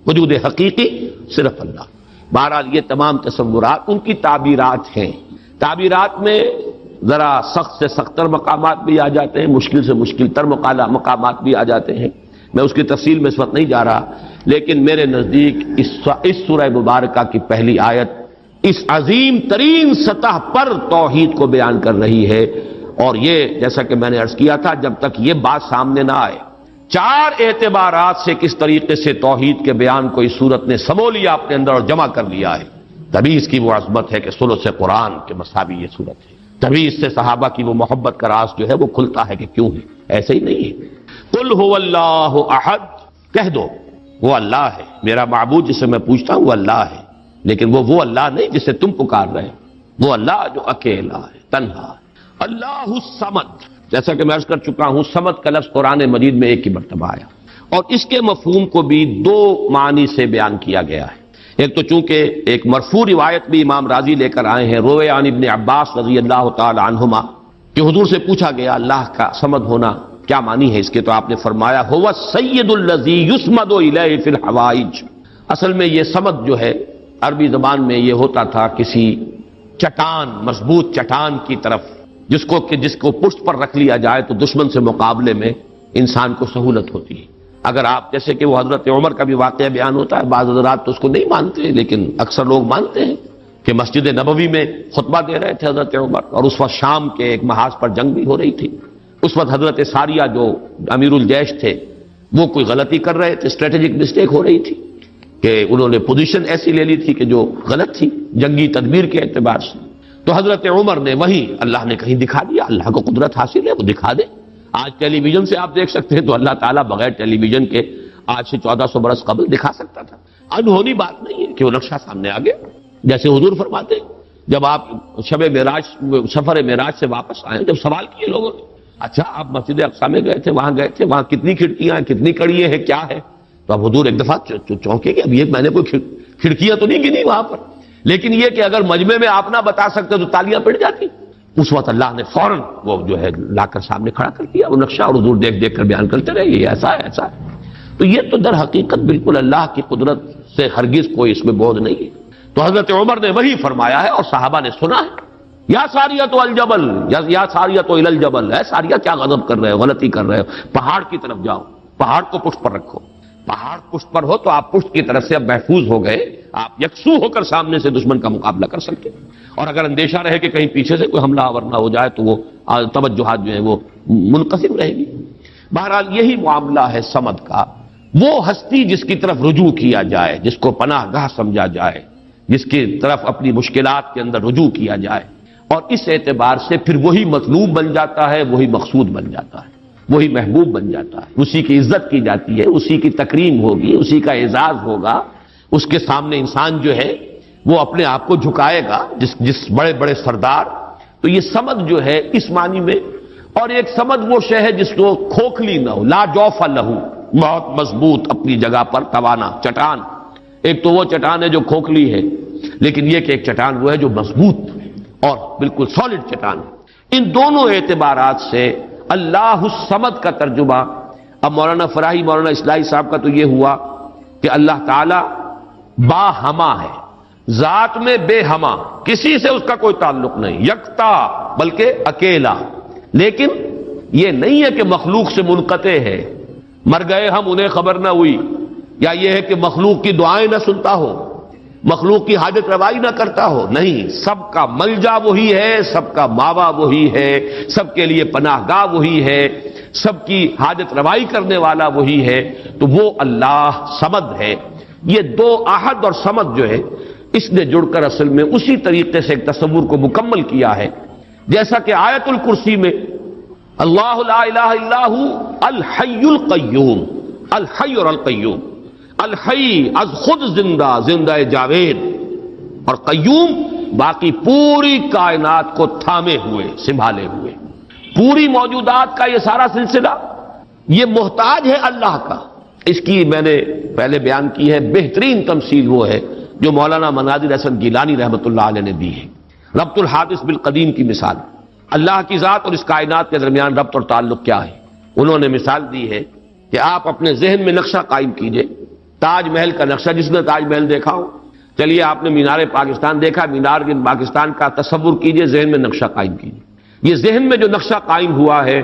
وجود حقیقی صرف اللہ۔ بہرحال یہ تمام تصورات ان کی تعبیرات ہیں، تعبیرات میں ذرا سخت سے سخت تر مقامات بھی آ جاتے ہیں، مشکل سے مشکل تر مقامات بھی آ جاتے ہیں، میں اس کی تفصیل میں اس وقت نہیں جا رہا، لیکن میرے نزدیک اس سورہ مبارکہ کی پہلی آیت اس عظیم ترین سطح پر توحید کو بیان کر رہی ہے، اور یہ جیسا کہ میں نے عرض کیا تھا جب تک یہ بات سامنے نہ آئے، چار اعتبارات سے کس طریقے سے توحید کے بیان کو اس صورت نے سمو لیا اپنے اندر اور جمع کر لیا ہے، تبھی اس کی وہ عظمت ہے کہ ثلث قرآن کے مساوی یہ صورت ہے، تبھی اس سے صحابہ کی وہ محبت کا راز جو ہے وہ کھلتا ہے کہ کیوں ہے، ایسے ہی نہیں ہے۔ قل هو اللہ احد، کہہ دو وہ اللہ ہے، میرا معبود جسے میں پوچھتا ہوں وہ اللہ ہے، لیکن وہ اللہ نہیں جسے تم پکار رہے، وہ اللہ جو اکیلا ہے، تنہا ہے۔ اللہ الصمد، جیسا کہ میں عرض کر چکا ہوں صمد کا لفظ قرآن مجید میں ایک ہی مرتبہ آیا، اور اس کے مفہوم کو بھی دو معنی سے بیان کیا گیا ہے۔ ایک تو چونکہ ایک مرفوع روایت بھی امام راضی لے کر آئے ہیں، روی عن ابن عباس رضی اللہ تعالی عنہما، کہ حضور سے پوچھا گیا اللہ کا صمد ہونا کیا معنی ہے اس کے، تو آپ نے فرمایا هو السید الذی یصمد الیہ فی الحوائج، اصل میں یہ صمد جو ہے عربی زبان میں یہ ہوتا تھا کسی چٹان، مضبوط چٹان کی طرف جس کو پشت پر رکھ لیا جائے تو دشمن سے مقابلے میں انسان کو سہولت ہوتی ہے۔ اگر آپ جیسے کہ وہ حضرت عمر کا بھی واقعہ بیان ہوتا ہے، بعض حضرات تو اس کو نہیں مانتے لیکن اکثر لوگ مانتے ہیں کہ مسجد نبوی میں خطبہ دے رہے تھے حضرت عمر، اور اس وقت شام کے ایک محاذ پر جنگ بھی ہو رہی تھی، اس وقت حضرت ساریہ جو امیر الجیش تھے وہ کوئی غلطی کر رہے تھے، اسٹریٹجک مسٹیک ہو رہی تھی کہ انہوں نے پوزیشن ایسی لے لی تھی کہ جو غلط تھی جنگی تدبیر کے اعتبار سے، تو حضرت عمر نے وہی اللہ نے کہیں دکھا دیا، اللہ کو قدرت حاصل ہے وہ دکھا دے۔ آج ٹیلی ویژن سے آپ دیکھ سکتے ہیں تو اللہ تعالیٰ بغیر ٹیلی ویژن کے آج سے 1400 برس قبل دکھا سکتا تھا، انہونی بات نہیں ہے کہ وہ نقشہ سامنے آ گیا، جیسے حضور فرماتے جب آپ شب معراج سفر معراج سے واپس آئے، جب سوال کیے لوگوں نے، اچھا آپ مسجد اقصیٰ میں گئے تھے، وہاں کتنی کھڑکیاں ہیں، کتنی کڑیاں ہیں، کیا ہے؟ تو اب حضور ایک دفعہ چونکے کہ اب یہ میں نے کوئی کھڑکیاں تو نہیں گنی وہاں پر، لیکن یہ کہ اگر مجمع میں آپ نہ بتا سکتے تو تالیاں پڑ جاتی۔ اس وقت اللہ نے فوراً وہ جو ہے لا کر سامنے کھڑا کر دیا وہ نقشہ، اور حضور دیکھ دیکھ کر بیان کرتے رہے یہ ایسا ہے ایسا ہے۔ تو یہ تو در حقیقت بالکل اللہ کی قدرت سے ہرگز کوئی اس میں بوجھ نہیں ہے۔ تو حضرت عمر نے وہی فرمایا ہے اور صحابہ نے سنا ہے، یا ساریۃ الجبل، یا ساریۃ الی الجبل، ہے ساریہ کیا غضب کر رہے ہو، غلطی کر رہے ہو، پہاڑ کی طرف جاؤ، پہاڑ کو پشت پر رکھو، پہاڑ پشت پر ہو تو آپ پشت کی طرف سے اب محفوظ ہو گئے، آپ یکسو ہو کر سامنے سے دشمن کا مقابلہ کر سکتے ہیں، اور اگر اندیشہ رہے کہ کہیں پیچھے سے کوئی حملہ آور نہ ہو جائے تو وہ توجہات جو ہیں وہ منقسم رہے گی۔ بہرحال یہی معاملہ ہے صمد کا، وہ ہستی جس کی طرف رجوع کیا جائے، جس کو پناہ گاہ سمجھا جائے، جس کی طرف اپنی مشکلات کے اندر رجوع کیا جائے، اور اس اعتبار سے پھر وہی مطلوب بن جاتا ہے، وہی مقصود بن جاتا ہے، وہی محبوب بن جاتا ہے، اسی کی عزت کی جاتی ہے، اسی کی تکریم ہوگی، اسی کا اعزاز ہوگا، اس کے سامنے انسان جو ہے وہ اپنے آپ کو جھکائے گا، جس بڑے بڑے سردار۔ تو یہ سمد جو ہے اس معنی میں، اور ایک سمد وہ شے ہے جس کو کھوکھلی نہ ہو، لا جوف لہو، بہت مضبوط اپنی جگہ پر توانا چٹان۔ ایک تو وہ چٹان ہے جو کھوکھلی ہے، لیکن یہ کہ ایک چٹان وہ ہے جو مضبوط اور بالکل سالڈ چٹان ہے۔ ان دونوں اعتبارات سے اللہ الصمد کا ترجمہ اب مولانا فراہی، مولانا اصلاحی صاحب کا تو یہ ہوا کہ اللہ تعالی با ہما ہے، ذات میں بے ہما، کسی سے اس کا کوئی تعلق نہیں، یکتا بلکہ اکیلا، لیکن یہ نہیں ہے کہ مخلوق سے منقطع ہے، مر گئے ہم انہیں خبر نہ ہوئی، یا یہ ہے کہ مخلوق کی دعائیں نہ سنتا ہو، مخلوق کی حاجت روائی نہ کرتا ہو، نہیں، سب کا ملجا وہی ہے، سب کا ماوا وہی ہے، سب کے لیے پناہ گاہ وہی ہے، سب کی حاجت روائی کرنے والا وہی ہے، تو وہ اللہ صمد ہے۔ یہ دو احد اور صمد جو ہے اس نے جڑ کر اصل میں اسی طریقے سے ایک تصور کو مکمل کیا ہے، جیسا کہ آیت الکرسی میں اللہ لا الہ الا ہو الحی القیوم، الحی اور القیوم، الحی از خود زندہ، زندہ جاوید، اور قیوم باقی پوری کائنات کو تھامے ہوئے، سنبھالے ہوئے، پوری موجودات کا یہ سارا سلسلہ یہ محتاج ہے اللہ کا۔ اس کی میں نے پہلے بیان کی ہے، بہترین تمثیل وہ ہے جو مولانا مناظر حسن گیلانی رحمۃ اللہ علیہ نے دی ہے، ربط الحادث بالقدیم کی مثال۔ اللہ کی ذات اور اس کائنات کے درمیان ربط اور تعلق کیا ہے؟ انہوں نے مثال دی ہے کہ آپ اپنے ذہن میں نقشہ قائم کیجئے، تاج محل کا نقشہ، جس نے تاج محل دیکھا ہو، چلیے آپ نے مینار پاکستان دیکھا، مینار پاکستان کا تصور کیجئے، ذہن میں نقشہ قائم کیجئے۔ یہ ذہن میں جو نقشہ قائم ہوا ہے،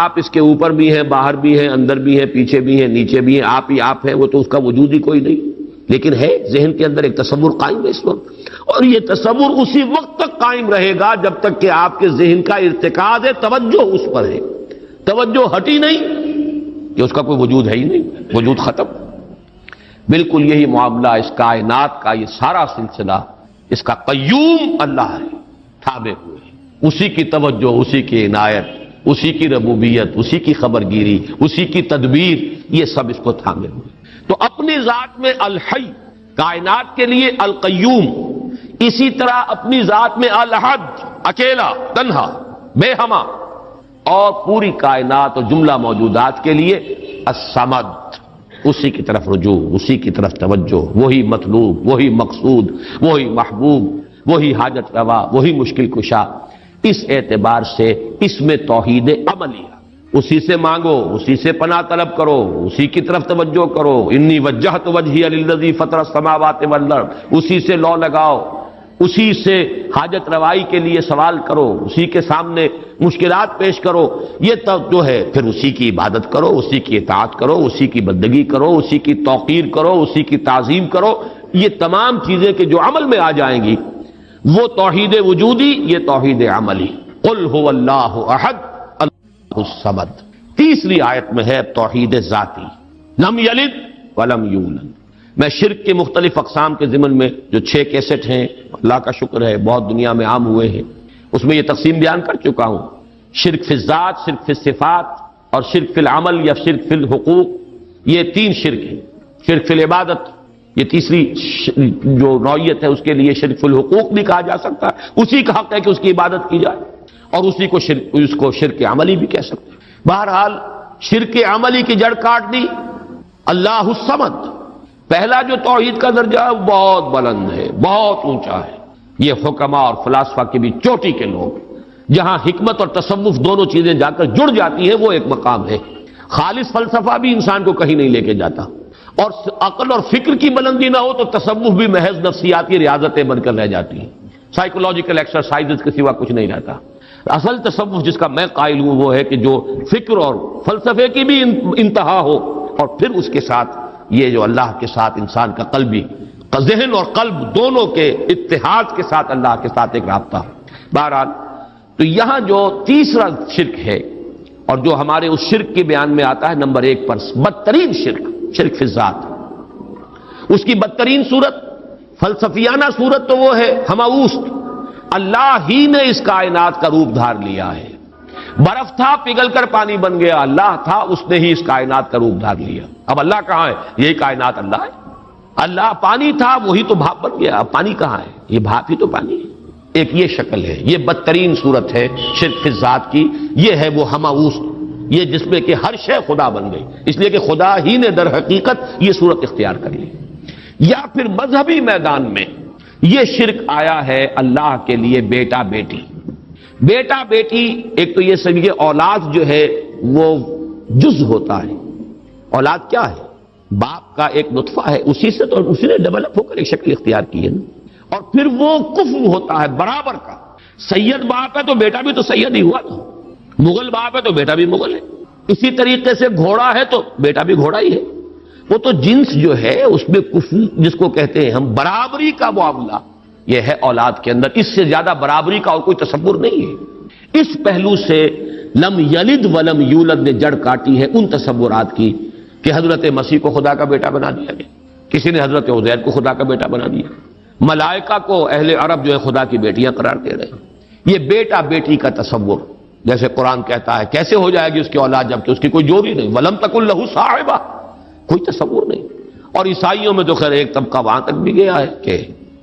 آپ اس کے اوپر بھی ہیں، باہر بھی ہیں، اندر بھی ہیں، پیچھے بھی ہیں، نیچے بھی ہیں، آپ ہی آپ ہیں، وہ تو اس کا وجود ہی کوئی نہیں، لیکن ہے ذہن کے اندر ایک تصور قائم ہے اس وقت، اور یہ تصور اسی وقت تک قائم رہے گا جب تک کہ آپ کے ذہن کا ارتکاز ہے، توجہ اس پر ہے، توجہ ہٹی نہیں کہ اس کا کوئی وجود ہے ہی نہیں، وجود ختم۔ بالکل یہی معاملہ اس کائنات کا، یہ سارا سلسلہ اس کا قیوم اللہ ہے، تھامے ہوئے، اسی کی توجہ، اسی کی عنایت، اسی کی ربوبیت، اسی کی خبر گیری، اسی کی تدبیر، یہ سب اس کو تھامے ہوئے۔ تو اپنی ذات میں الحی، کائنات کے لیے القیوم، اسی طرح اپنی ذات میں الاحد، اکیلا، تنہا، بے ہما، اور پوری کائنات اور جملہ موجودات کے لیے الصمد، اسی کی طرف رجوع، اسی کی طرف توجہ، وہی مطلوب، وہی مقصود، وہی محبوب، وہی حاجت روا، وہی مشکل کشا۔ اس اعتبار سے اس میں توحید عملی، اسی سے مانگو، اسی سے پناہ طلب کرو، اسی کی طرف توجہ کرو، انی وجہت وجہی للذی فطر السماوات والارض، اسی سے لو لگاؤ، اسی سے حاجت روائی کے لیے سوال کرو، اسی کے سامنے مشکلات پیش کرو، یہ جو ہے پھر اسی کی عبادت کرو، اسی کی اطاعت کرو، اسی کی بندگی کرو، اسی کی توقیر کرو، اسی کی تعظیم کرو۔ یہ تمام چیزیں کہ جو عمل میں آ جائیں گی وہ توحید وجودی، یہ توحید عملی۔ قل هو اللہ احد اللہ الصمد۔ تیسری آیت میں ہے توحید ذاتی، لم یلد ولم یولد۔ میں شرک کے مختلف اقسام کے ضمن میں جو 6 کیسٹ ہیں، اللہ کا شکر ہے بہت دنیا میں عام ہوئے ہیں، اس میں یہ تقسیم بیان کر چکا ہوں۔ شرک فی الذات، شرک فی الصفات، اور شرک فی العمل یا شرک فی الحقوق، یہ 3 شرک ہیں۔ شرک فی العبادت، یہ تیسری جو نوعیت ہے اس کے لیے شرک فی الحقوق بھی کہا جا سکتا ہے، اسی کا حق ہے کہ اس کی عبادت کی جائے، اور اسی کو اس کو شرک عملی بھی کہہ سکتے ہیں۔ بہرحال شرک عملی کی جڑ کاٹ دی اللہ الصمد۔ پہلا جو توحید کا درجہ ہے بہت بلند ہے، بہت اونچا ہے، یہ حکما اور فلاسفہ کی بھی چوٹی کے لوگ، جہاں حکمت اور تصوف دونوں چیزیں جا کر جڑ جاتی ہیں، وہ ایک مقام ہے۔ خالص فلسفہ بھی انسان کو کہیں نہیں لے کے جاتا، اور عقل اور فکر کی بلندی نہ ہو تو تصوف بھی محض نفسیاتی ریاضتیں بن کر رہ جاتی ہیں، سائیکولوجیکل ایکسرسائزز کے سوا کچھ نہیں رہتا۔ اصل تصوف جس کا میں قائل ہوں وہ ہے کہ جو فکر اور فلسفے کی بھی انتہا ہو، اور پھر اس کے ساتھ یہ جو اللہ کے ساتھ انسان کا قلبی ذہن اور قلب دونوں کے اتحاد کے ساتھ اللہ کے ساتھ ایک رابطہ ہو۔ بہرحال تو یہاں جو تیسرا شرک ہے، اور جو ہمارے اس شرک کے بیان میں آتا ہے نمبر 1 پر، بدترین شرک، شرک فی الذات۔ اس کی بدترین صورت، فلسفیانہ صورت تو وہ ہے ہماوست، اللہ ہی نے اس کائنات کا روپ دھار لیا ہے۔ برف تھا پگھل کر پانی بن گیا، اللہ تھا اس نے ہی اس کائنات کا روپ دھار لیا۔ اب اللہ کہاں ہے؟ یہی کائنات اللہ ہے۔ اللہ پانی تھا وہی تو بھاپ بن گیا، اب پانی کہاں ہے؟ یہ بھاپ ہی تو پانی ہے۔ ایک یہ شکل ہے، یہ بدترین صورت ہے شرک فی الذات کی، یہ ہے وہ ہماوست، یہ جس میں کہ ہر شے خدا بن گئی، اس لیے کہ خدا ہی نے در حقیقت یہ صورت اختیار کر لی۔ یا پھر مذہبی میدان میں یہ شرک آیا ہے اللہ کے لیے بیٹا بیٹی۔ بیٹا بیٹی ایک تو یہ سمجھے اولاد جو ہے وہ جز ہوتا ہے۔ اولاد کیا ہے؟ باپ کا ایک نطفہ ہے، اسی سے تو اسی نے ڈیولپ ہو کر ایک شکل اختیار کی ہے نا، اور پھر وہ کفو ہوتا ہے برابر کا۔ سید باپ ہے تو بیٹا بھی تو سید ہی ہوا نا، مغل باپ ہے تو بیٹا بھی مغل ہے، اسی طریقے سے گھوڑا ہے تو بیٹا بھی گھوڑا ہی ہے۔ وہ تو جنس جو ہے اس میں کفو جس کو کہتے ہیں ہم، برابری کا معاملہ یہ ہے اولاد کے اندر، اس سے زیادہ برابری کا اور کوئی تصور نہیں ہے۔ اس پہلو سے لم یلد ولم یولد نے جڑ کاٹی ہے ان تصورات کی کہ حضرت مسیح کو خدا کا بیٹا بنا دیا گیا، کسی نے حضرت عزیر کو خدا کا بیٹا بنا دیا، ملائکہ کو اہل عرب جو ہے خدا کی بیٹیاں قرار دے رہے ہیں۔ یہ بیٹا بیٹی کا تصور، جیسے قرآن کہتا ہے کیسے ہو جائے گی اس کی اولاد جبکہ اس کی کوئی جوڑی نہیں، ولم تکن لہ صاحبہ، کوئی تصور نہیں۔ اور عیسائیوں میں تو خیر ایک طبقہ وہاں تک بھی گیا ہے کہ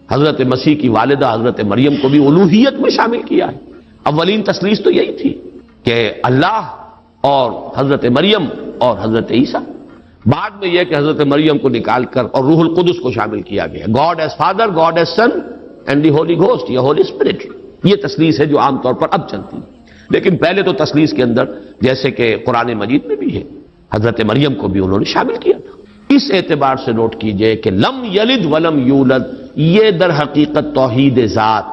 حضرت مسیح کی والدہ حضرت مریم کو بھی الوہیت میں شامل کیا ہے۔ اولین تثلیث تو یہی تھی کہ اللہ اور حضرت مریم اور حضرت عیسیٰ، بعد میں یہ کہ حضرت مریم کو نکال کر اور روح القدس کو شامل کیا گیا، God is Father, God is Son and the Holy Ghost یا ہولی اسپرٹ۔ یہ تثلیث ہے جو عام طور پر اب چلتی ہے، لیکن پہلے تو تثلیث کے اندر جیسے کہ قرآن مجید میں بھی ہے حضرت مریم کو بھی انہوں نے شامل کیا تھا۔ اس اعتبار سے نوٹ کیجئے کہ لم یلد ولم یولد یہ در حقیقت توحید ذات،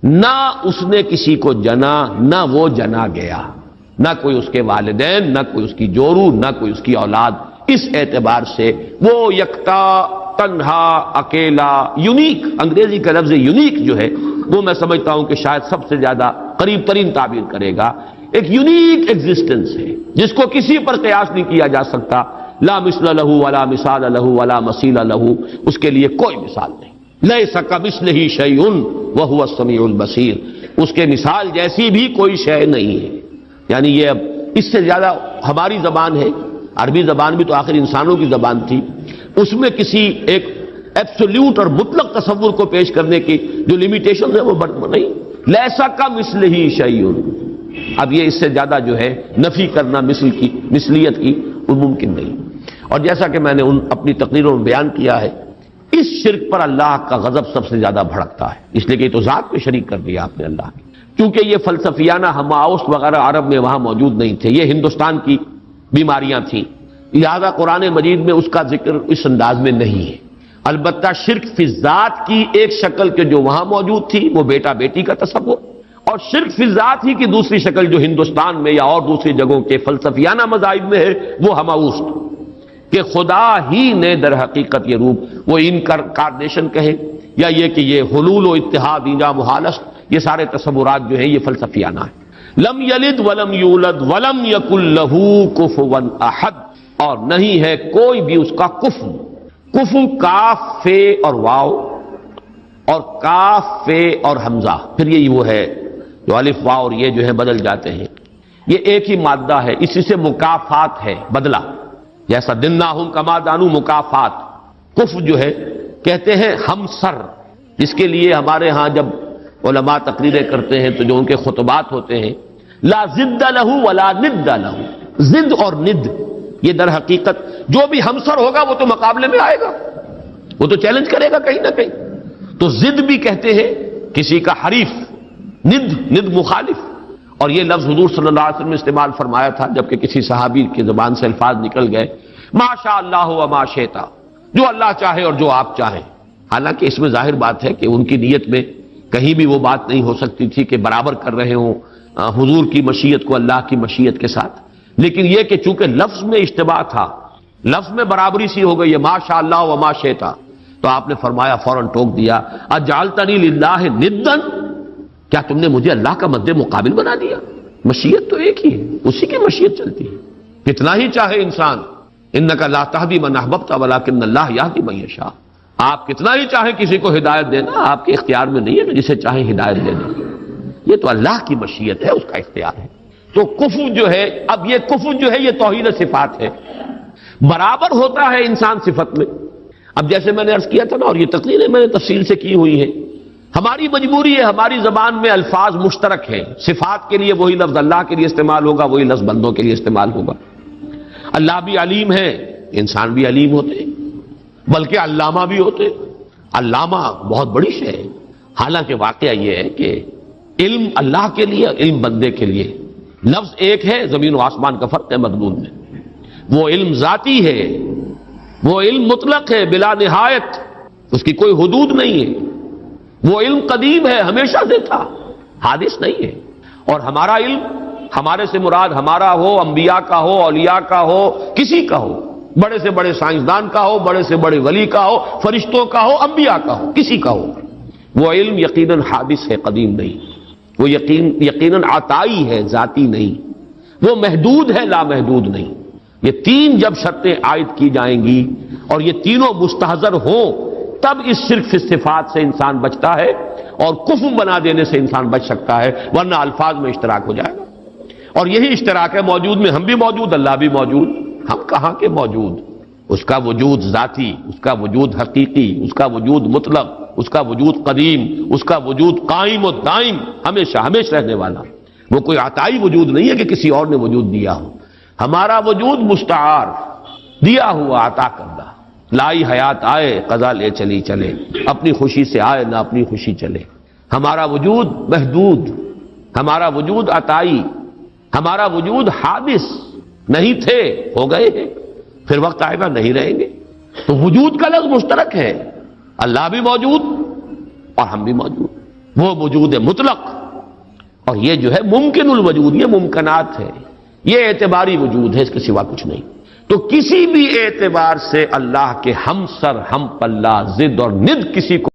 نہ اس نے کسی کو جنا نہ وہ جنا گیا، نہ کوئی اس کے والدین، نہ کوئی اس کی جورو، نہ کوئی اس کی اولاد۔ اس اعتبار سے وہ یکتا، تنہا، اکیلا، یونیک، انگریزی کا لفظ یونیک جو ہے وہ میں سمجھتا ہوں کہ شاید سب سے زیادہ قریب ترین تعبیر کرے گا، ایک یونیک ایگزسٹنس ہے جس کو کسی پر قیاس نہیں کیا جا سکتا، لا مثل لہ ولا مثال لہ ولا مثیل لہ، اس کے لیے کوئی مثال نہیں، لیس کمثلہ شیء وہو السمیع البصیر، اس کے مثال جیسی بھی کوئی شے نہیں ہے۔ یعنی یہ اب اس سے زیادہ ہماری زبان ہے، عربی زبان بھی تو آخر انسانوں کی زبان تھی، اس میں کسی ایک ایبسولوٹ اور مطلق تصور کو پیش کرنے کی جو لیمیٹیشن ہے وہ نہیں، لیسا کمثلہ شیء، اب یہ اس سے زیادہ جو ہے نفی کرنا مثل کی، مثلیت کی، وہ ممکن نہیں۔ اور جیسا کہ میں نے اپنی تقریروں میں بیان کیا ہے، اس شرک پر اللہ کا غضب سب سے زیادہ بھڑکتا ہے، اس لیے کہ یہ تو ذات میں شریک کر دیا آپ نے اللہ کی، کیونکہ یہ فلسفیانہ ہماوست وغیرہ عرب میں وہاں موجود نہیں تھے، یہ ہندوستان کی بیماریاں تھیں، لہذا قرآن مجید میں اس کا ذکر اس انداز میں نہیں ہے۔ البتہ شرک فی الذات کی ایک شکل کے جو وہاں موجود تھی وہ بیٹا بیٹی کا تصور، اور شرک فی الذات ہی کی دوسری شکل جو ہندوستان میں یا اور دوسری جگہوں کے فلسفیانہ مذاہب میں ہے وہ ہماوست، کہ خدا ہی نے در حقیقت یہ روپ، وہ انکارنیشن کہیں یا یہ کہ یہ حلول و اتحاد اینجا محالست، یہ سارے تصورات جو ہیں یہ فلسفیانہ ہیں۔ لم یلد ولم یولد ولم یکن لہ کفوا احد، اور نہیں ہے کوئی بھی اس کا کفو، کفو کاف فے اور واو اور کاف فے اور حمزہ، پھر یہ وہ ہے جو الف واو اور یہ جو ہے بدل جاتے ہیں، یہ ایک ہی مادہ ہے، اسی سے مکافات ہے، بدلہ، جیسا دناہم کما دانو مکافات، کفر جو ہے کہتے ہیں ہم سر، جس کے لیے ہمارے ہاں جب علماء تقریریں کرتے ہیں تو جو ان کے خطبات ہوتے ہیں، لا ضد لہ ولا ند لہ، ضد اور ند یہ در حقیقت جو بھی ہمسر ہوگا وہ تو مقابلے میں آئے گا، وہ تو چیلنج کرے گا کہیں نہ کہیں. تو ضد بھی کہتے ہیں کسی کا حریف، ند مخالف. اور یہ لفظ حضور صلی اللہ علیہ وسلم نے استعمال فرمایا تھا جبکہ کسی صحابی کی زبان سے الفاظ نکل گئے، ما شاء اللہ و ما شئت، جو اللہ چاہے اور جو آپ چاہیں. حالانکہ اس میں ظاہر بات ہے کہ ان کی نیت میں کہیں بھی وہ بات نہیں ہو سکتی تھی کہ برابر کر رہے ہوں حضور کی مشیت کو اللہ کی مشیت کے ساتھ، لیکن یہ کہ چونکہ لفظ میں اشتباہ تھا، لفظ میں برابری سی ہو گئی ہے، ما شاء اللہ و ما شئت، تو آپ نے فرمایا، فوراً ٹوک دیا، اجعلتنی للہ ندا، کیا تم نے مجھے اللہ کا مد مقابل بنا دیا؟ مشیت تو ایک ہی ہے، اسی کی مشیت چلتی ہے، کتنا ہی چاہے انسان. انک لا تہدی من احببت ولکن اللہ یہدی من یشاء، آپ کتنا ہی چاہیں کسی کو ہدایت دینا، آپ کے اختیار میں نہیں ہے کہ جسے چاہیں ہدایت دے دیں، یہ تو اللہ کی مشیت ہے، اس کا اختیار ہے. تو کفر جو ہے، اب یہ کفر جو ہے یہ توہین صفات ہے، برابر ہوتا ہے انسان صفت میں. اب جیسے میں نے عرض کیا تھا نا، اور یہ تقریریں میں نے تفصیل سے کی ہوئی ہیں، ہماری مجبوری ہے، ہماری زبان میں الفاظ مشترک ہیں، صفات کے لیے وہی لفظ اللہ کے لیے استعمال ہوگا، وہی لفظ بندوں کے لیے استعمال ہوگا. اللہ بھی علیم ہے، انسان بھی علیم ہوتے ہیں، بلکہ علامہ بھی ہوتے ہیں. علامہ بہت بڑی شے ہے. حالانکہ واقعہ یہ ہے کہ علم اللہ کے لیے، علم بندے کے لیے، لفظ ایک ہے، زمین و آسمان کا فرق ہے مضمون میں. وہ علم ذاتی ہے، وہ علم مطلق ہے بلا نہایت، اس کی کوئی حدود نہیں ہے. وہ علم قدیم ہے، ہمیشہ سے تھا، حادث نہیں ہے. اور ہمارا علم، ہمارے سے مراد ہمارا ہو، انبیاء کا ہو، اولیاء کا ہو، کسی کا ہو، بڑے سے بڑے سائنسدان کا ہو، بڑے سے بڑے ولی کا ہو، فرشتوں کا ہو، انبیاء کا ہو، کسی کا ہو، وہ علم یقیناً حادث ہے، قدیم نہیں. وہ یقیناً عطائی ہے، ذاتی نہیں. وہ محدود ہے، لامحدود نہیں. یہ تین جب شرطیں عائد کی جائیں گی اور یہ تینوں مستحضر ہوں، تب اس شرک فی الصفات سے انسان بچتا ہے اور کفر بنا دینے سے انسان بچ سکتا ہے، ورنہ الفاظ میں اشتراک ہو جائے گا. اور یہی اشتراک ہے موجود میں، ہم بھی موجود، اللہ بھی موجود. ہم کہاں کے موجود؟ اس کا وجود ذاتی، اس کا وجود حقیقی، اس کا وجود مطلق، اس کا وجود قدیم، اس کا وجود قائم و دائم، ہمیشہ ہمیشہ رہنے والا. وہ کوئی عطائی وجود نہیں ہے کہ کسی اور نے وجود دیا ہو. ہمارا وجود مستعار، دیا ہوا، عطا کردہ. لائی حیات آئے، قضا لے چلی چلے، اپنی خوشی سے آئے نہ اپنی خوشی چلے. ہمارا وجود محدود، ہمارا وجود عطائی، ہمارا وجود حادث. نہیں تھے، ہو گئے ہیں، پھر وقت آئے گا نہیں رہیں گے. تو وجود کا لفظ مشترک ہے، اللہ بھی موجود اور ہم بھی موجود. وہ وجود مطلق، اور یہ جو ہے ممکن الوجود، یہ ممکنات ہے، یہ اعتباری وجود ہے، اس کے سوا کچھ نہیں. تو کسی بھی اعتبار سے اللہ کے ہم سر، ہم پلہ، ضد اور ند کسی کو